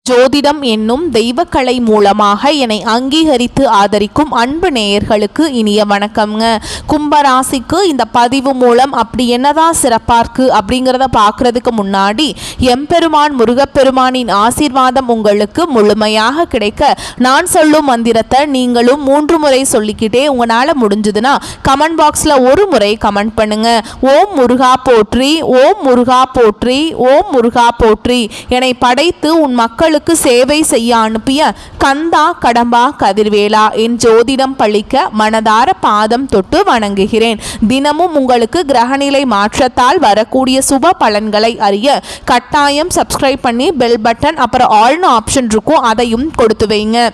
ஜோதிடம் என்னும் தெய்வக்கலை மூலமாக என்னை அங்கீகரித்து ஆதரிக்கும் அன்பு நேயர்களுக்கு இனிய வணக்கம்ங்க. கும்பராசிக்கு இந்த பதிவு மூலம் அப்படி என்னதான் சிறப்பாக இருக்கு அப்படிங்கிறத பார்க்கறதுக்கு முன்னாடி எம்பெருமான் முருகப்பெருமானின் ஆசீர்வாதம் உங்களுக்கு முழுமையாக கிடைக்க நான் சொல்லும் மந்திரத்தை நீங்களும் 3 முறை சொல்லிக்கிட்டே உங்களால் முடிஞ்சதுன்னா கமெண்ட் பாக்ஸில் ஒரு முறை கமெண்ட் பண்ணுங்க. ஓம் முருகா போற்றி, ஓம் முருகா போற்றி, ஓம் முருகா போற்றி. என்னை படைத்து உன் மக்களுக்கு சேவை செய்ய அனுப்பிய கந்தா கடம்பா கதிர்வேலா என் ஜோதிடம் பழிக்க மனதார பாதம் தொட்டு வணங்குகிறேன். தினமும் உங்களுக்கு கிரகநிலை மாற்றத்தால் வரக்கூடிய சுப பலன்களை அறிய கட்டாயம் சப்ஸ்கிரைப் பண்ணி பெல் பட்டன் அப்புறம் ஆல்னு ஆப்ஷன் இருக்கும், அதையும் கொடுத்து வைங்க.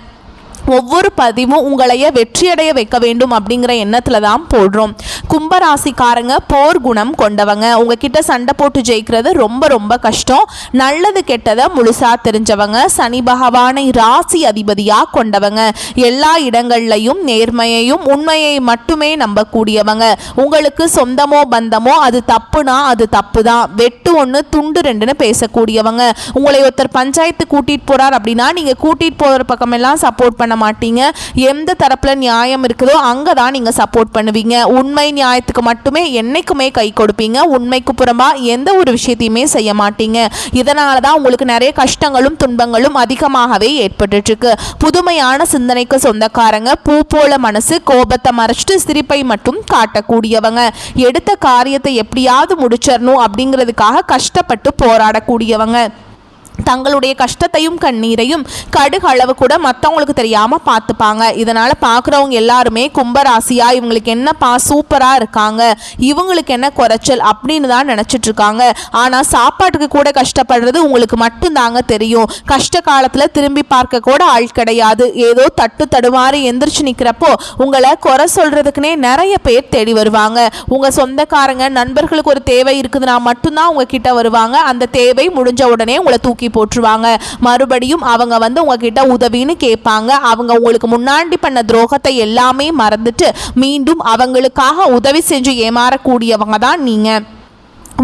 ஒவ்வொரு பதிவும் உங்களைய வெற்றியடைய வைக்க வேண்டும் அப்படிங்கிற எண்ணத்துல தான் போடுறோம். கும்பராசிக்காரங்க போர் குணம் கொண்டவங்க. உங்ககிட்ட சண்டை போட்டு ஜெயிக்கிறது ரொம்ப ரொம்ப கஷ்டம். நல்லது கெட்டதை முழுசா தெரிஞ்சவங்க. சனி பகவானை ராசி அதிபதியா கொண்டவங்க. எல்லா இடங்கள்லையும் நேர்மையையும் உண்மையை மட்டுமே நம்பக்கூடியவங்க. உங்களுக்கு சொந்தமோ பந்தமோ அது தப்புனா அது தப்பு தான், வெட்டு 1 துண்டு 2ன்னு பேசக்கூடியவங்க. உங்களை ஒருத்தர் பஞ்சாயத்து கூட்டிட்டு போறார் அப்படின்னா நீங்க கூட்டிட்டு போகிற பக்கமெல்லாம் சப்போர்ட் பண்ண மாட்டீங்க. எந்த தரப்புல நியாயம் இருக்குதோ அங்கதான் நீங்க சப்போர்ட் பண்ணுவீங்க. உண்மை நியாயத்துக்கு மட்டுமே என்னைக்குமே கை கொடுப்பீங்க. உண்மைக்கு புறம்பா எந்த ஒரு விஷயத்தையுமே செய்ய மாட்டீங்க. இதனாலதான் உங்களுக்கு நிறைய கஷ்டங்களும் துன்பங்களும் அதிகமாகவே ஏற்பட்டு இருக்கு. புதுமையான சிந்தனைக்கு சொந்தக்காரங்க. பூ போல மனசு, கோபத்தை மறைச்சிட்டு சிரிப்பை மட்டும் காட்டக்கூடியவங்க. எடுத்த காரியத்தை எப்படியாவது முடிச்சிடணும் அப்படிங்கிறதுக்காக கஷ்டப்பட்டு போராடக்கூடியவங்க. தங்களுடைய கஷ்டத்தையும் கண்ணீரையும் கடுகு அளவு கூட மற்றவங்களுக்கு தெரியாம பார்த்துப்பாங்க. இதனால பார்க்குறவங்க எல்லாருமே கும்பராசியா இவங்களுக்கு என்னப்பா சூப்பரா இருக்காங்க, இவங்களுக்கு என்ன குறைச்சல் அப்படின்னு தான் நினைச்சிட்டு இருக்காங்க. ஆனா சாப்பாட்டுக்கு கூட கஷ்டப்படுறது உங்களுக்கு மட்டும்தாங்க தெரியும். கஷ்ட காலத்துல திரும்பி பார்க்க கூட ஆள் கிடையாது. ஏதோ தட்டு தடுமாறி எந்திரிச்சு நிக்கிறப்போ உங்களை குறை சொல்றதுக்குன்னே நிறைய பேர் தேடி வருவாங்க. உங்க சொந்தக்காரங்க நண்பர்களுக்கு ஒரு தேவை இருக்குதுன்னா மட்டும்தான் உங்ககிட்ட வருவாங்க. அந்த தேவை முடிஞ்ச உடனே உங்களை தூக்கி போட்டுருவாங்க. மறுபடியும் அவங்க வந்து உங்ககிட்ட உதவின்னு கேட்பாங்க. அவங்க உங்களுக்கு முன்னாடி பண்ண துரோகத்தை எல்லாமே மறந்துட்டு மீண்டும் அவங்களுக்காக உதவி செஞ்சு ஏமாறக்கூடியவங்க தான் நீங்க.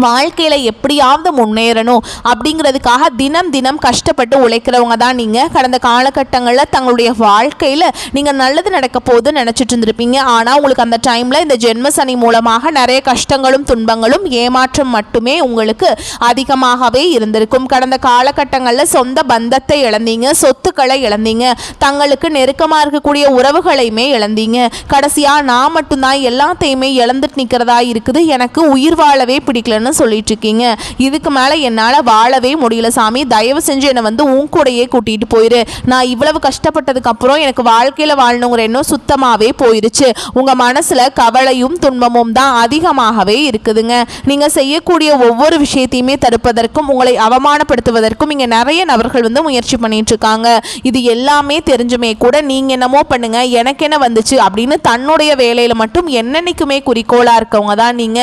வாழ்க்கையில எப்படியாவது முன்னேறணும் அப்படிங்கிறதுக்காக தினம் தினம் கஷ்டப்பட்டு உழைக்கிறவங்க தான் நீங்க. கடந்த காலகட்டங்களில் தங்களுடைய வாழ்க்கையில நீங்க நல்லது நடக்க போது நினைச்சிட்டு இருந்திருப்பீங்க. ஆனா உங்களுக்கு அந்த டைம்ல இந்த ஜென்ம சனி மூலமாக நிறைய கஷ்டங்களும் துன்பங்களும் ஏமாற்றம் மட்டுமே உங்களுக்கு அதிகமாகவே இருந்திருக்கும். கடந்த காலகட்டங்களில் சொந்த பந்தத்தை இழந்தீங்க, சொத்துக்களை இழந்தீங்க, தங்களுக்கு நெருக்கமா இருக்கக்கூடிய உறவுகளையுமே இழந்தீங்க. கடைசியா நான் மட்டும்தான் எல்லாத்தையுமே இழந்துட்டு நிக்கிறதா இருக்குது, எனக்கு உயிர் வாழவே பிடிக்கல சொல்லிட்டு இருக்கீங்க. இதுக்கு மேல என்னால வாழவே முடியல சாமி, தயவு செஞ்சு என்னை வந்து உன் கூடையே கூட்டிட்டு போயிரு. நான் இவ்வளவு கஷ்டப்பட்டதுக்கு அப்புறம் எனக்கு வாழ்க்கையில வாழணுங்கிற எண்ணம் சுத்தமாவே போயிருச்சு. உங்க மனசுல கவலையும் துன்பமும் தான் அதிகமாகவே இருக்குதுங்க. நீங்க செய்யக்கூடிய ஒவ்வொரு விஷயத்தையுமே தடுப்பதற்கும் உங்களை அவமானப்படுத்துவதற்கும் இங்க நிறைய நபர்கள் வந்து முயற்சி பண்ணிட்டு இருக்காங்க. இது எல்லாமே தெரிஞ்சுமே கூட நீங்க என்னமோ பண்ணுங்க எனக்கு என்ன வந்துச்சு அப்படின்னு தன்னுடைய வேலையில மட்டும் என்னன்னைக்குமே குறிக்கோளா இருக்கவங்க தான் நீங்க.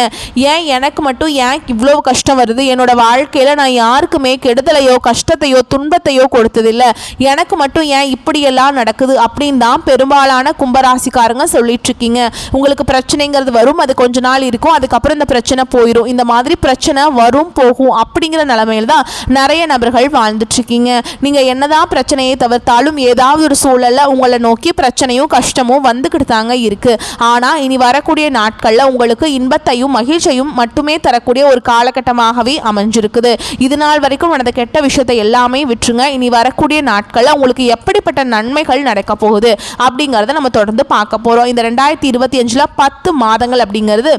ஏன் எனக்கு மட்டும் ஏன் இவ்வளவு கஷ்டம் வருது, என்னோட வாழ்க்கையில நான் யாருக்குமே கெடுதலையோ கஷ்டத்தையோ துன்பத்தையோ கொடுத்ததில்ல, எனக்கு மட்டும் ஏன் இப்படியெல்லாம் நடக்குது அப்படின்னு தான் பெரும்பாலான கும்பராசிக்காரங்க சொல்லிட்டு இருக்கீங்க. உங்களுக்கு பிரச்சனைங்கிறது வரும், அது கொஞ்ச நாள் இருக்கும், அதுக்கப்புறம் இந்த பிரச்சனை போயிடும். இந்த மாதிரி பிரச்சனை வரும் போகும் அப்படிங்கிற நிலைமையில தான் நிறைய நபர்கள் வாழ்ந்துட்டு இருக்கீங்க. நீங்க என்னதான் பிரச்சனையை தவிர்த்தாலும் ஏதாவது ஒரு சூழல்ல உங்களை நோக்கி பிரச்சனையும் கஷ்டமும் வந்துக்கிட்டு தாங்க இருக்கு. ஆனா இனி வரக்கூடிய நாட்கள்ல உங்களுக்கு இன்பத்தையும் மகிழ்ச்சியும் மட்டுமே தரக்கூடிய ஒரு காலகட்டமாகவே அமைஞ்சிருக்குது. இது நாள் வரைக்கும் நடந்த கெட்ட விஷயத்தை எல்லாமே விட்டுருங்க. இனி வரக்கூடிய நாட்கள்ல உங்களுக்கு எப்படிப்பட்ட நன்மைகள் நடக்க போகுது அப்படிங்கறத நம்ம தொடர்ந்து பார்க்க போறோம். இந்த 2025ல 10 மாதங்கள் அப்படிங்கிறது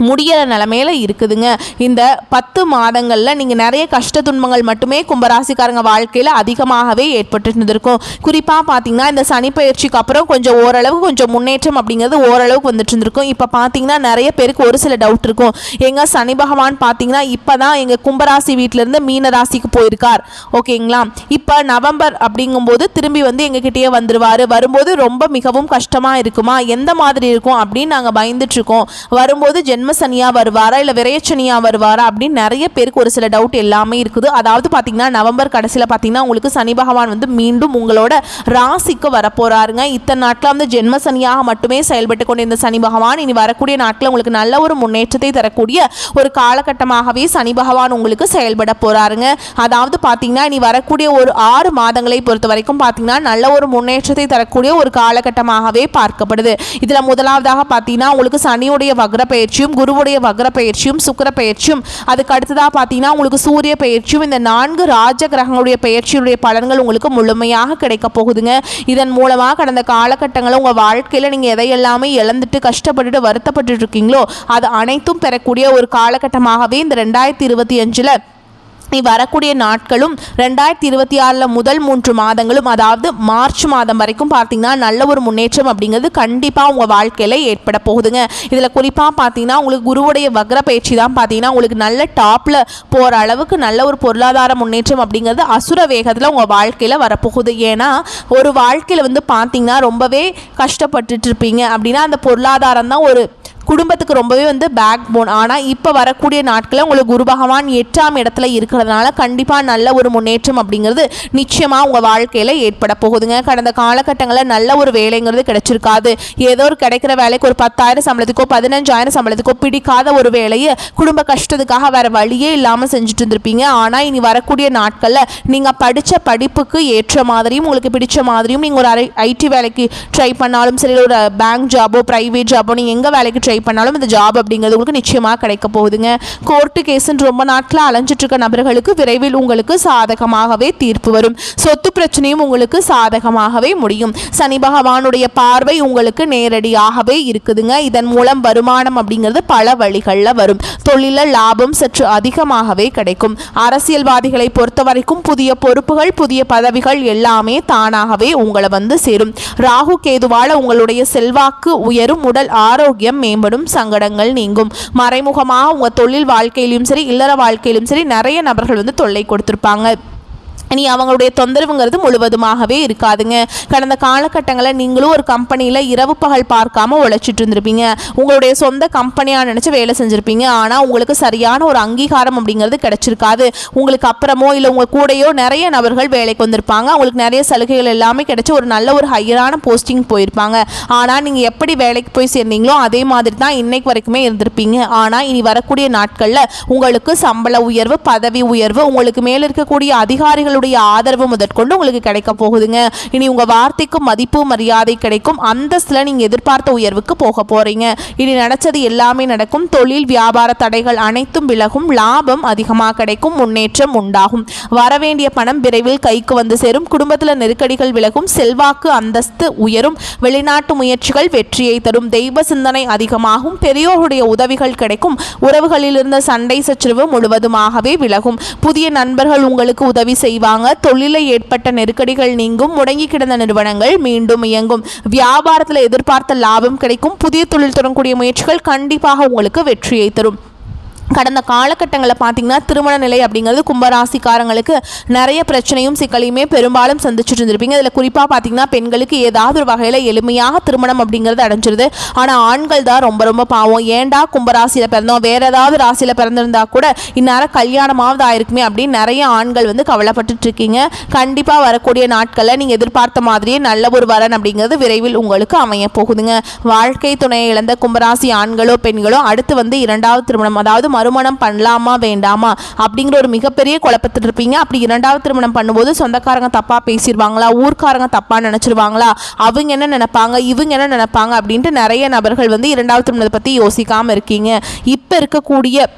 முடிகிற நிலைமையில இருக்குதுங்க. இந்த 10 மாதங்களில் நீங்கள் நிறைய கஷ்ட துன்பங்கள் மட்டுமே கும்பராசிக்காரங்க வாழ்க்கையில் அதிகமாகவே ஏற்பட்டு இருந்திருக்கும். குறிப்பாக பார்த்தீங்கன்னா இந்த சனி பயிற்சிக்கு அப்புறம் கொஞ்சம் ஓரளவு கொஞ்சம் முன்னேற்றம் அப்படிங்கிறது ஓரளவுக்கு வந்துட்டு இருந்திருக்கும். இப்போ பார்த்தீங்கன்னா நிறைய பேருக்கு ஒரு சில டவுட் இருக்கும். எங்கள் சனி பகவான் பார்த்தீங்கன்னா இப்போ தான் எங்கள் கும்பராசி வீட்டிலேருந்து மீன ராசிக்கு போயிருக்கார், ஓகேங்களா. இப்போ நவம்பர் அப்படிங்கும்போது திரும்பி வந்து எங்ககிட்டயே வந்துடுவார். வரும்போது ரொம்ப மிகவும் கஷ்டமாக இருக்குமா, எந்த மாதிரி இருக்கும் அப்படின்னு நாங்கள் பயந்துட்டுருக்கோம். வரும்போது ஜென்ம சனியா வருவாரா இல்ல விரையச்சனியா வருவாரா அப்படின்னு நிறைய பேருக்கு ஒரு சில டவுட் எல்லாமே இருக்குது. அதாவது பாத்தீங்கன்னா நவம்பர் கடைசியில பாத்தீங்கன்னா உங்களுக்கு சனி பகவான் வந்து மீண்டும் உங்களோட ராசிக்கு வரப்போறாருங்க. இத்தனை நாட்கள் வந்து ஜென்ம சனியாக மட்டுமே செயல்பட்டு கொண்ட இந்த சனி பகவான் இனி வரக்கூடிய நாட்கள் உங்களுக்கு நல்ல ஒரு முன்னேற்றத்தை தரக்கூடிய ஒரு காலகட்டமாகவே சனி பகவான் உங்களுக்கு செயல்பட போறாருங்க. அதாவது பாத்தீங்கன்னா இனி வரக்கூடிய ஒரு 6 மாதங்களை பொறுத்த வரைக்கும் பார்த்தீங்கன்னா நல்ல ஒரு முன்னேற்றத்தை தரக்கூடிய ஒரு காலகட்டமாகவே பார்க்கப்படுது. இதில் முதலாவதாக பார்த்தீங்கன்னா உங்களுக்கு சனியுடைய வக்ர பயிற்சியும், குருவுடைய வக்ர பயிற்சியும், சுக்கிர பயிற்சியும், அதுக்கு அடுத்ததாக பார்த்தீங்கன்னா உங்களுக்கு சூரிய பயிற்சியும், இந்த 4 ராஜ கிரகங்களுடைய பயிற்சியுடைய பலன்கள் உங்களுக்கு முழுமையாக கிடைக்க போகுதுங்க. இதன் மூலமாக கடந்த காலகட்டங்களில் உங்கள் வாழ்க்கையில் நீங்கள் எதையெல்லாமே இழந்துட்டு கஷ்டப்பட்டுட்டு வருத்தப்பட்டு இருக்கீங்களோ அது அனைத்தும் பெறக்கூடிய ஒரு காலகட்டமாகவே இந்த 2025 நீ வரக்கூடிய நாட்களும் 2026 முதல் 3 மாதங்களும், அதாவது மார்ச் மாதம் வரைக்கும் பார்த்தீங்கன்னா நல்ல ஒரு முன்னேற்றம் அப்படிங்கிறது கண்டிப்பாக உங்கள் வாழ்க்கையில் ஏற்பட போகுதுங்க. இதில் குறிப்பாக பார்த்தீங்கன்னா உங்களுக்கு குருவுடைய வக்ர பயிற்சி தான் பார்த்தீங்கன்னா உங்களுக்கு நல்ல டாப்பில் போகிற அளவுக்கு நல்ல ஒரு பொருளாதார முன்னேற்றம் அப்படிங்கிறது அசுர வேகத்தில் உங்கள் வாழ்க்கையில் வரப்போகுது. ஏன்னா ஒரு வாழ்க்கையில் வந்து பார்த்தீங்கன்னா ரொம்பவே கஷ்டப்பட்டுட்டு இருப்பீங்க அப்படின்னா அந்த பொருளாதாரம் தான் ஒரு குடும்பத்துக்கு ரொம்பவே வந்து பேக் போன். ஆனால் இப்போ வரக்கூடிய நாட்களில் உங்களுக்கு குரு பகவான் 8ஆம் இடத்துல இருக்கிறதுனால கண்டிப்பாக நல்ல ஒரு முன்னேற்றம் அப்படிங்கிறது நிச்சயமாக உங்கள் வாழ்க்கையில் ஏற்பட போகுதுங்க. கடந்த காலகட்டங்களில் நல்ல ஒரு வேலைங்கிறது கிடைச்சிருக்காது. ஏதோ ஒரு கிடைக்கிற வேலைக்கு ஒரு 10,000 சம்பளத்துக்கோ 15,000 சம்பளத்துக்கோ பிடிக்காத ஒரு வேலையை குடும்ப கஷ்டத்துக்காக வேறு வழியே இல்லாமல் செஞ்சுட்டு இருந்திருப்பீங்க. ஆனால் இனி வரக்கூடிய நாட்களில் நீங்கள் படித்த படிப்புக்கு ஏற்ற மாதிரியும் உங்களுக்கு பிடிச்ச மாதிரியும் நீங்கள் ஒரு ஐடி வேலைக்கு ட்ரை பண்ணாலும் சரி, ஒரு பேங்க் ஜாபோ ப்ரைவேட் ஜாபோ நீங்கள் எங்கே வேலைக்கு ட்ரை பண்ணாலும் இந்த ஜாப் அப்படிங்கிறது உங்களுக்கு நிச்சயமாக கிடைக்க போகுதுங்க. கோர்ட்டு கேஸுன்னு ரொம்ப நாட்கள் அலைஞ்சிட்டு இருக்க நபர்களுக்கு விரைவில் உங்களுக்கு சாதகமாகவே தீர்ப்பு வரும். சொத்து பிரச்சனையும் உங்களுக்கு சாதகமாகவே முடியும். சனி பகவானுடைய பார்வை உங்களுக்கு நேரடியாகவே இருக்குதுங்க. இதன் மூலம் வருமானம் அப்படிங்கிறது பல வழிகளில் வரும். தொழிலில் லாபம் சற்று அதிகமாகவே கிடைக்கும். அரசியல்வாதிகளை பொறுத்த வரைக்கும் புதிய பொறுப்புகள், புதிய பதவிகள் எல்லாமே தானாகவே உங்களை வந்து சேரும். ராகு கேதுவால உங்களுடைய செல்வாக்கு உயரும், உடல் ஆரோக்கியம் மேம்படும், சங்கடங்கள் நீங்கும். மறைமுகமாக உங்க தொழில் வாழ்க்கையிலும் சரி, இல்லற வாழ்க்கையிலும் சரி நிறைய நபர்கள் வந்து தொல்லை கொடுத்திருப்பாங்க. இனி அவங்களுடைய தொந்தரவுங்கிறது முழுவதுமாகவே இருக்காதுங்க. கடந்த காலகட்டங்களில் நீங்களும் ஒரு கம்பெனியில் இரவு பகல் பார்க்காம உழைச்சிட்டு இருந்திருப்பீங்க. உங்களுடைய சொந்த கம்பெனியாக நினச்சி வேலை செஞ்சுருப்பீங்க. ஆனால் உங்களுக்கு சரியான ஒரு அங்கீகாரம் அப்படிங்கிறது கிடைச்சிருக்காது. உங்களுக்கு அப்புறமோ இல்லை உங்கள் கூடையோ நிறைய நபர்கள் வேலைக்கு வந்திருப்பாங்க. அவங்களுக்கு நிறைய சலுகைகள் எல்லாமே கிடைச்சி ஒரு நல்ல ஒரு ஹையரான போஸ்டிங் போயிருப்பாங்க. ஆனால் நீங்கள் எப்படி வேலைக்கு போய் சேர்ந்தீங்களோ அதே மாதிரி தான் இன்னைக்கு வரைக்குமே இருந்திருப்பீங்க. ஆனால் இனி வரக்கூடிய நாட்களில் உங்களுக்கு சம்பள உயர்வு, பதவி உயர்வு, உங்களுக்கு மேலே இருக்கக்கூடிய அதிகாரிகள் ஆதரவு முதற்கொண்டு உங்களுக்கு கிடைக்க போகுதுங்க. இனி உங்க வார்த்தைக்கு மதிப்பு மரியாதை கிடைக்கும். அந்தஸ்துல நீங்க எதிர்பார்த்த உயர்வுக்கு போக போறீங்க. இனி நினைச்சது எல்லாமே நடக்கும். தொழில் வியாபார தடைகள் அனைத்தும் விலகும். லாபம் அதிகமாக கிடைக்கும். முன்னேற்றம் உண்டாகும். வரவேண்டிய பணம் விரைவில் கைக்கு வந்து சேரும். குடும்பத்தில் நெருக்கடிகள் விலகும். செல்வாக்கு அந்தஸ்து உயரும். வெளிநாட்டு முயற்சிகள் வெற்றியை தரும். தெய்வ சிந்தனை அதிகமாகும். பெரியோருடைய உதவிகள் கிடைக்கும். உறவுகளில் இருந்த சண்டை சச்சரவு முழுவதுமாகவே விலகும். புதிய நண்பர்கள் உங்களுக்கு உதவி செய்வாங்க. தொழிலை ஏற்பட்ட நெருக்கடிகள் நீங்கும். முடங்கி கிடந்த நிறுவனங்கள் மீண்டும் இயங்கும். வியாபாரத்தில் எதிர்பார்த்த லாபம் கிடைக்கும். புதிய தொழில் தொடங்கக்கூடிய முயற்சிகள் கண்டிப்பாக உங்களுக்கு வெற்றியை தரும். கடந்த காலகட்டங்களில் பார்த்தீங்கன்னா திருமண நிலை அப்படிங்கிறது கும்பராசிக்காரங்களுக்கு நிறைய பிரச்சனையும் சிக்கலையுமே பெரும்பாலும் சந்திச்சுட்டு இருந்திருப்பீங்க. இதில் குறிப்பாக பார்த்தீங்கன்னா பெண்களுக்கு ஏதாவது ஒரு வகையில் எளிமையாக திருமணம் அப்படிங்கிறது அடைஞ்சிருது. ஆனால் ஆண்கள் தான் ரொம்ப ரொம்ப பாவம். ஏண்டா கும்பராசியில் பிறந்தோம், வேற ஏதாவது ராசியில் பிறந்திருந்தா கூட இந்நேரம் கல்யாணமாவது ஆயிருக்குமே அப்படின்னு நிறைய ஆண்கள் வந்து கவலைப்பட்டு இருக்கீங்க. கண்டிப்பாக வரக்கூடிய நாட்களில் நீங்கள் எதிர்பார்த்த மாதிரியே நல்ல ஒரு வரன் அப்படிங்கிறது விரைவில் உங்களுக்கு அமைய போகுதுங்க. வாழ்க்கை துணையை இழந்த கும்பராசி ஆண்களோ பெண்களோ அடுத்து வந்து 2வது திருமணம், அதாவது மறுமணம் பண்ணலாமா வேண்டாமா அப்படிங்கிற ஒரு மிகப்பெரிய குழப்பத்தில் இருப்பீங்க. அப்படி 2வது திருமணம் பண்ணும்போது சொந்தக்காரங்க தப்பா பேசிடுவாங்களா, ஊர்க்காரங்க தப்பா நினைச்சிருவாங்களா, அவங்க என்ன நினைப்பாங்க, இவங்க என்ன நினைப்பாங்க அப்படின்ட்டு நிறைய நபர்கள் வந்து 2வது திருமணத்தை பற்றி யோசிக்காமல் இருக்கீங்க. இப்போ இருக்கக்கூடிய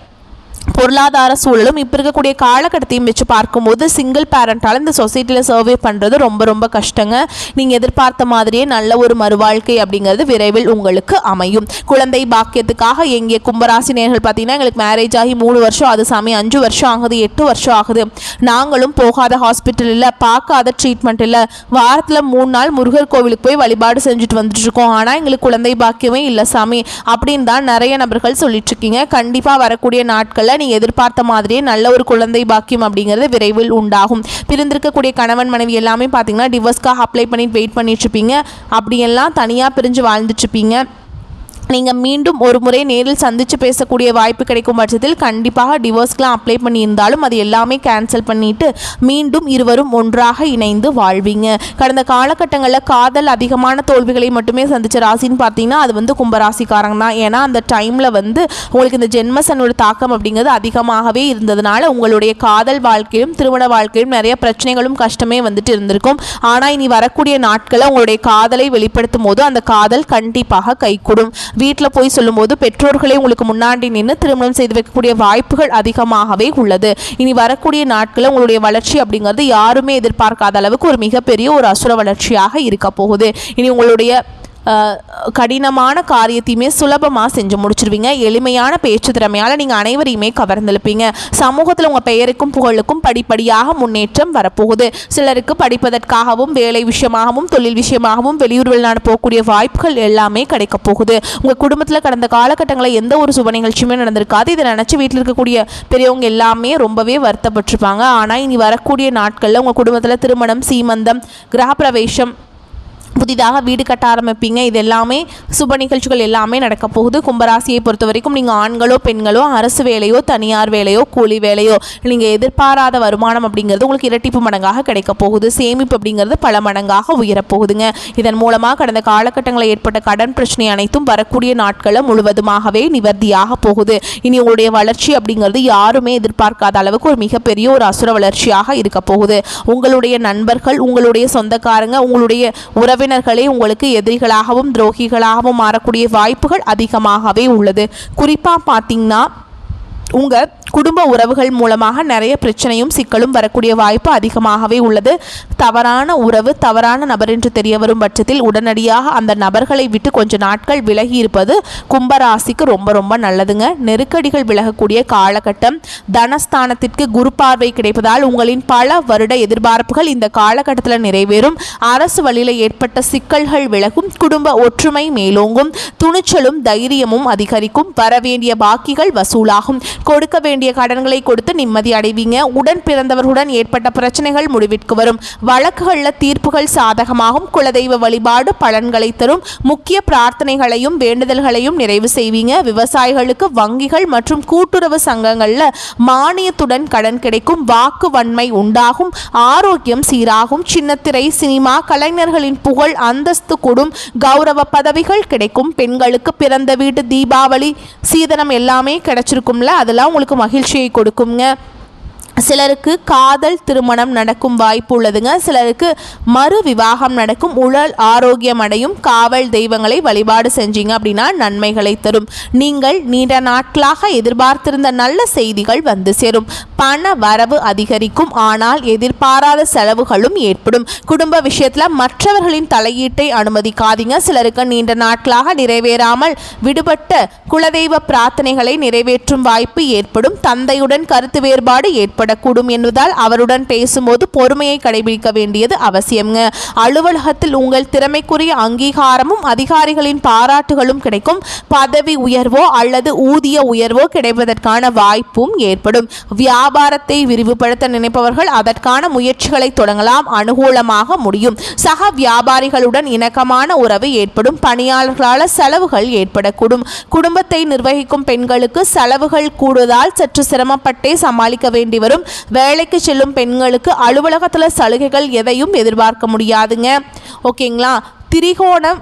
பொருளாதார சூழலும் இப்போ இருக்கக்கூடிய காலகட்டத்தையும் வச்சு பார்க்கும்போது சிங்கிள் பேரண்டால் இந்த சொசைட்டியில் சர்வே பண்ணுறது ரொம்ப ரொம்ப கஷ்டங்க. நீங்கள் எதிர்பார்த்த மாதிரியே நல்ல ஒரு மறுவாழ்க்கை அப்படிங்கிறது விரைவில் உங்களுக்கு அமையும். குழந்தை பாக்கியத்துக்காக எங்கே கும்பராசி நேர்கள் பார்த்தீங்கன்னா எங்களுக்கு மேரேஜ் ஆகி 3 வருஷம், அது சாமி 5 வருஷம் ஆகுது, 8 வருஷம் ஆகுது, நாங்களும் போகாத ஹாஸ்பிட்டல் இல்லை, பார்க்காத ட்ரீட்மெண்ட் இல்லை, வாரத்தில் 3 நாள் முருகர் கோவிலுக்கு போய் வழிபாடு செஞ்சுட்டு வந்துட்டு இருக்கோம், ஆனால் எங்களுக்கு குழந்தை பாக்கியமே இல்லை சாமி அப்படின்னு தான் நிறைய நபர்கள் சொல்லிட்டு இருக்கீங்க. கண்டிப்பாக வரக்கூடிய நாட்களில் நீங்கள் எதிர்பார்த்த மாதிரியே நல்ல ஒரு குழந்தை பாக்கியம் அப்படிங்கிறது விரைவில் உண்டாகும். பிரிந்திருக்கக்கூடிய கணவன் மனைவி எல்லாமே பார்த்தீங்கன்னா டிவோர்ஸ்க்காக அப்ளை பண்ணிட்டு வெயிட் பண்ணிட்டு இருப்பீங்க. அப்படியெல்லாம் தனியாக பிரிஞ்சு வாழ்ந்துட்டு இருப்பீங்க. நீங்கள் மீண்டும் ஒரு முறை நேரில் சந்தித்து பேசக்கூடிய வாய்ப்பு கிடைக்கும் பட்சத்தில் கண்டிப்பாக டிவோர்ஸ்க்கெலாம் அப்ளை பண்ணியிருந்தாலும் அது எல்லாமே கேன்சல் பண்ணிவிட்டு மீண்டும் இருவரும் ஒன்றாக இணைந்து வாழ்வீங்க. கடந்த காலகட்டங்களில் காதல் அதிகமான தோல்விகளை மட்டுமே சந்தித்த ராசின்னு பார்த்தீங்கன்னா அது கும்பராசிக்காரங்க தான். ஏன்னா அந்த டைமில் உங்களுக்கு இந்த ஜென்மசனோட தாக்கம் அப்படிங்கிறது அதிகமாகவே இருந்ததுனால உங்களுடைய காதல் வாழ்க்கையிலும் திருமண வாழ்க்கையிலும் நிறைய பிரச்சனைகளும் கஷ்டமே இருந்திருக்கும். ஆனால் இனி வரக்கூடிய நாட்களில் உங்களுடைய காதலை வெளிப்படுத்தும் போது அந்த காதல் கண்டிப்பாக கைகூடும். வீட்டில் போய் சொல்லும்போது பெற்றோர்களே உங்களுக்கு முன்னாடி நின்று திருமணம் செய்து வைக்கக்கூடிய வாய்ப்புகள் அதிகமாகவே உள்ளது. இனி வரக்கூடிய நாட்களில் உங்களுடைய வளர்ச்சி அப்படிங்கிறது யாருமே எதிர்பார்க்காத அளவுக்கு ஒரு மிகப்பெரிய ஒரு அசுர வளர்ச்சியாக இருக்க போகுது. இனி உங்களுடைய கடினமான காரியத்தையுமே சுலபமாக செஞ்சு முடிச்சிருவீங்க. எளிமையான பேச்சு திறமையால் நீங்கள் அனைவரையுமே கவர்ந்தெழுப்பீங்க. சமூகத்தில் உங்கள் பெயருக்கும் புகழுக்கும் படிப்படியாக முன்னேற்றம் வரப்போகுது. சிலருக்கு படிப்பதற்காகவும் வேலை விஷயமாகவும் தொழில் விஷயமாகவும் வெளியூர் வெளிநாடு போகக்கூடிய வாய்ப்புகள் எல்லாமே கிடைக்க போகுது. உங்கள் குடும்பத்தில் கடந்த காலகட்டங்களில் எந்த ஒரு சுப நிகழ்ச்சியுமே நடந்திருக்காது. இதை நினச்சி வீட்டில் இருக்கக்கூடிய பெரியவங்க எல்லாமே ரொம்பவே வருத்தப்பட்டிருப்பாங்க. ஆனால் இனி வரக்கூடிய நாட்களில் உங்கள் குடும்பத்தில் திருமணம், சீமந்தம், கிரகப்பிரவேசம், புதிதாக வீடு கட்ட ஆரம்பிப்பீங்க. இது எல்லாமே சுப நிகழ்ச்சிகள் எல்லாமே நடக்க போகுது. கும்பராசியை பொறுத்த வரைக்கும் நீங்கள் ஆண்களோ பெண்களோ அரசு வேலையோ தனியார் வேலையோ கூலி வேலையோ நீங்கள் எதிர்பாராத வருமானம் அப்படிங்கிறது உங்களுக்கு இரட்டிப்பு மடங்காக கிடைக்க போகுது. சேமிப்பு அப்படிங்கிறது பல மடங்காக உயரப்போகுதுங்க. இதன் மூலமாக கடந்த காலகட்டங்களில் ஏற்பட்ட கடன் பிரச்சனை அனைத்தும் வரக்கூடிய நாட்களில் முழுவதுமாகவே நிவர்த்தியாக போகுது. இனி உங்களுடைய வளர்ச்சி அப்படிங்கிறது யாருமே எதிர்பார்க்காத அளவுக்கு ஒரு மிகப்பெரிய ஒரு அசுர வளர்ச்சியாக இருக்க போகுது. உங்களுடைய நண்பர்கள், உங்களுடைய சொந்தக்காரங்க, உங்களுடைய உறவினர்களே உங்களுக்கு எதிரிகளாகவும் துரோகிகளாகவும் மாறக்கூடிய வாய்ப்புகள் அதிகமாகவே உள்ளது. குறிப்பாக பார்த்தீங்கன்னா உங்கள் குடும்ப உறவுகள் மூலமாக நிறைய பிரச்சனையும் சிக்கலும் வரக்கூடிய வாய்ப்பு அதிகமாகவே உள்ளது. தவறான உறவு, தவறான நபர் என்று தெரிய வரும் பட்சத்தில் உடனடியாக அந்த நபர்களை விட்டு கொஞ்ச நாட்கள் விலகி இருப்பது கும்பராசிக்கு ரொம்ப ரொம்ப நல்லதுங்க. நெருக்கடிகள் விலகக்கூடிய காலகட்டம். தனஸ்தானத்திற்கு குரு பார்வை கிடைப்பதால் உங்களின் பல வருட எதிர்பார்ப்புகள் இந்த காலகட்டத்தில் நிறைவேறும். அரசு வழியில் ஏற்பட்ட சிக்கல்கள் விலகும். குடும்ப ஒற்றுமை மேலோங்கும். துணிச்சலும் தைரியமும் அதிகரிக்கும். வரவேண்டிய பாக்கிகள் வசூலாகும். கொடுக்க வேண்டிய கடன்களை கொடுத்து நிம்மதி அடைவீங்க. உடன் பிறந்தவர்களுடன் ஏற்பட்ட பிரச்சனைகள் முடிவிற்கு வரும். வழக்குகளில் தீர்ப்புகள் சாதகமாகும். குலதெய்வ வழிபாடு பலன்களை தரும். முக்கிய பிரார்த்தனைகளையும் வேண்டுதல்களையும் நிறைவு செய்வீங்க. விவசாயிகளுக்கு வங்கிகள் மற்றும் கூட்டுறவு சங்கங்களில் மானியத்துடன் கடன் கிடைக்கும். வாக்கு வன்மை உண்டாகும். ஆரோக்கியம் சீராகும். சின்னத்திரை, சினிமா கலைஞர்களின் புகழ் அந்தஸ்து கூடும். கௌரவ பதவிகள் கிடைக்கும். பெண்களுக்கு பிறந்த வீட்டு தீபாவளி சீதனம் எல்லாமே கிடைச்சிருக்கும்ல, அதெல்லாம் உங்களுக்கு மகிழ்ச்சியை கொடுக்குங்க. சிலருக்கு காதல் திருமணம் நடக்கும் வாய்ப்பு உள்ளதுங்க. சிலருக்கு மறு விவாகம் நடக்கும். உடல் ஆரோக்கியம் அடையும். காவல் தெய்வங்களை வழிபாடு செஞ்சீங்க அப்படின்னா நன்மைகளை தரும். நீங்கள் நீண்ட நாட்களாக எதிர்பார்த்திருந்த நல்ல செய்திகள் வந்து சேரும். பண வரவு அதிகரிக்கும். ஆனால் எதிர்பாராத செலவுகளும் ஏற்படும். குடும்ப விஷயத்தில் மற்றவர்களின் தலையீட்டை அனுமதிக்காதீங்க. சிலருக்கு நீண்ட நாட்களாக நிறைவேறாமல் விடுபட்ட குலதெய்வ பிரார்த்தனைகளை நிறைவேற்றும் வாய்ப்பு ஏற்படும். தந்தையுடன் கருத்து வேறுபாடு ஏற்படும் கூடும் என்பதால் அவருடன் பேசும்போது பொறுமையை கடைபிடிக்க வேண்டியது அவசியம்ங்க. அலுவலகத்தில் உங்கள் திறமைக்குரிய அங்கீகாரமும் அதிகாரிகளின் பாராட்டுகளும் கிடைக்கும். பதவி உயர்வோ அல்லது ஊதிய உயர்வோ கிடைப்பதற்கான வாய்ப்பும் ஏற்படும். வியாபாரத்தை விரிவுபடுத்த நினைப்பவர்கள் அதற்கான முயற்சிகளை தொடங்கலாம். அனுகூலமாக முடியும். சக வியாபாரிகளுடன் இணக்கமான உறவு ஏற்படும். பணியாளர்களால் செலவுகள் ஏற்படக்கூடும். குடும்பத்தை நிர்வகிக்கும் பெண்களுக்கு செலவுகள் கூடுவதால் சற்று சிரமப்பட்டே சமாளிக்க வேண்டி வரும். வேலைக்கு செல்லும் பெண்களுக்கு அலுவலகத்தில் சலுகைகள் எதையும் எதிர்பார்க்க முடியாதுங்க. ஓகேங்களா? திரிகோணம்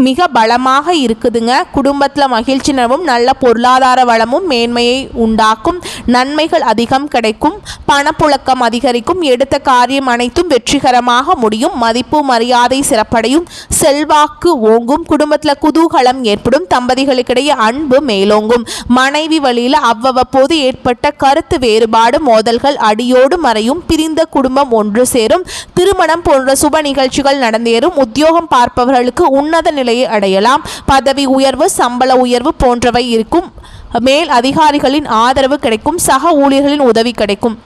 மிக பலமாக இருக்குதுங்க. குடும்பத்தில் மகிழ்ச்சி நிலவும். நல்ல பொருளாதார வளமும் மேன்மையை உண்டாக்கும். நன்மைகள் அதிகம் கிடைக்கும். பணப்புழக்கம் அதிகரிக்கும். எடுத்த காரியம் அனைத்தும் வெற்றிகரமாக முடியும். மதிப்பு மரியாதை சிறப்படையும். செல்வாக்கு ஓங்கும். குடும்பத்தில் குதூகலம் ஏற்படும். தம்பதிகளுக்கிடையே அன்பு மேலோங்கும். மனைவி வழியில் அவ்வப்போது ஏற்பட்ட கருத்து வேறுபாடு மோதல்கள் அடியோடு மறையும். பிரிந்த குடும்பம் ஒன்று சேரும். திருமணம் போன்ற சுப நிகழ்ச்சிகள் நடந்தேறும். உத்தியோகம் பார்ப்பவர்களுக்கு உன்னத நிலையை அடையலாம். பதவி உயர்வு, சம்பள உயர்வு போன்றவை இருக்கும். மேல் அதிகாரிகளின் ஆதரவு கிடைக்கும். சக ஊழியர்களின் உதவி கிடைக்கும்.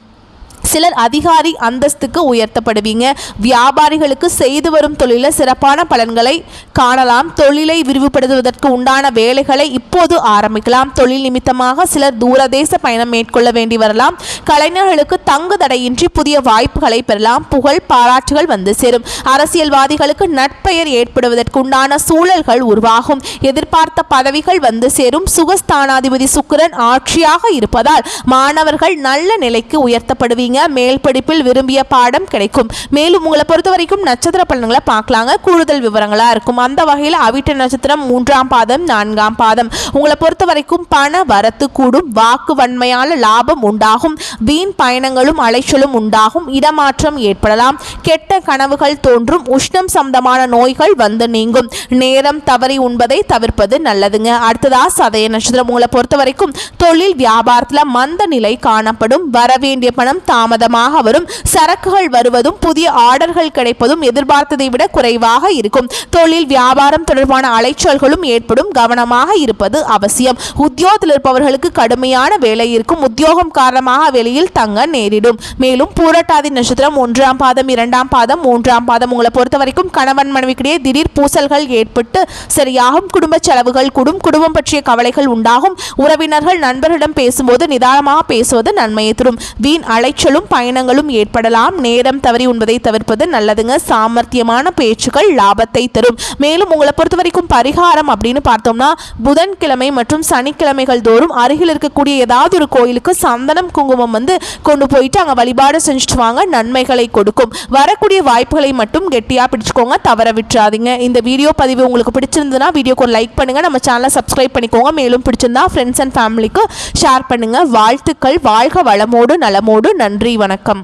சிலர் அதிகாரி அந்தஸ்துக்கு உயர்த்தப்படுவீங்க. வியாபாரிகளுக்கு செய்து வரும் தொழிலில் சிறப்பான பலன்களை காணலாம். தொழிலை விரிவுபடுத்துவதற்கு உண்டான வேலைகளை இப்போது ஆரம்பிக்கலாம். தொழில் நிமித்தமாக சிலர் தூரதேச பயணம் மேற்கொள்ள வேண்டி வரலாம். கலைஞர்களுக்கு தங்கு தடையின்றி புதிய வாய்ப்புகளை பெறலாம். புகழ் பாராட்டுகள் வந்து சேரும். அரசியல்வாதிகளுக்கு நட்பெயர் ஏற்படுவதற்கு உண்டான சூழல்கள் உருவாகும். எதிர்பார்த்த பதவிகள் வந்து சேரும். சுகஸ்தானாதிபதி சுக்கிரன் ஆட்சியாக இருப்பதால் மாணவர்கள் நல்ல நிலைக்கு உயர்த்தப்படுவீங்க. மேல் படிப்பில் விரும்பிய பாடம் கிடைக்கும். மேலும் உங்களை பொறுத்த வரைக்கும் நட்சத்திர பலன்களை பார்க்கலாங்க. கூடுதல் விவரங்களா இருக்கும். அந்த வகையில் அவிட்ட நட்சத்திரம் 3ஆம் பாதம் 4ஆம் பாதம். உங்களை பொறுத்த வரைக்கும் பண வரத்து கூடும். வாக்கு வன்மையான லாபம் உண்டாகும். வீண் பயணங்களும் அலைச்சலும் உண்டாகும். இடமாற்றம் ஏற்படலாம். கெட்ட கனவுகள் தோன்றும். உஷ்ணம் சம்பந்தமான நோய்கள் வந்து நீங்கும். நேரம் தவறி உண்பதை தவிர்ப்பது நல்லதுங்க. அடுத்ததா சதய நட்சத்திரம். உங்களை பொறுத்த வரைக்கும் தொழில் வியாபாரத்தில் மந்த நிலை காணப்படும். வரவேண்டிய பணம் தாமதமாக வரும். சரக்குகள் வருவதும் புதிய ஆர்டர்கள் கிடைப்பதும் எதிர்பார்த்ததை விட குறைவாக இருக்கும். தொழில் வியாபாரம் தொடர்பான அலைச்சல்களும் ஏற்படும். கவனமாக இருப்பது அவசியம். உத்தியோகத்தில் இருப்பவர்களுக்கு கடுமையான வேலை இருக்கும். உத்தியோகம் காரணமாக வெளியில் தங்க நேரிடும். மேலும் பூரட்டாதி நட்சத்திரம் 1ஆம் பாதம் 2ஆம் பாதம் 3ஆம் பாதம். உங்களை பொறுத்த வரைக்கும் கணவன் மனைவிக்கிடையே திடீர் பூசல்கள் ஏற்பட்டு சரியாகும். குடும்ப செலவுகள் கூடும். குடும்பம் பற்றிய கவலைகள் உண்டாகும். உறவினர்கள் நண்பர்களிடம் பேசும்போது நிதானமாக பேசுவது நன்மையை தரும். வீண் அலைச்சலும் பயணங்களும் ஏற்படலாம். நேரம் தவறி உண்பதை தவிர்ப்பது நல்லதுங்க. சாமர்த்தியமான பேச்சுக்கள் லாபத்தை தரும். மேலும் உங்களை பொறுத்த வரைக்கும் பரிகாரம் அப்படின்னு பார்த்தோம்னா புதன்கிழமை மற்றும் சனிக்கிழமைகள் தோறும் அருகில் இருக்கக்கூடிய ஏதாவது ஒரு கோயிலுக்கு சந்தனம் குங்குமம் வந்து கொண்டு போயிட்டு அங்கே வழிபாடு செஞ்சுட்டு வாங்க. நன்மைகளை கொடுக்கும். வரக்கூடிய வாய்ப்புகளை மட்டும் கெட்டியா பிடிச்சுக்கோங்க. தவற விட்டுறாதீங்க. இந்த வீடியோ பதிவு உங்களுக்கு பிடிச்சிருந்ததுன்னா வீடியோக்கு ஒரு லைக் பண்ணுங்க. நம்ம சேனலை சப்ஸ்கிரைப் பண்ணிக்கோங்க. மேலும் பிடிச்சிருந்தா ஃப்ரெண்ட்ஸ் அண்ட் ஃபேமிலிக்கு ஷேர் பண்ணுங்க. வாழ்த்துக்கள். வாழ்க வளமோடு நலமோடு. நன்றி. வணக்கம்.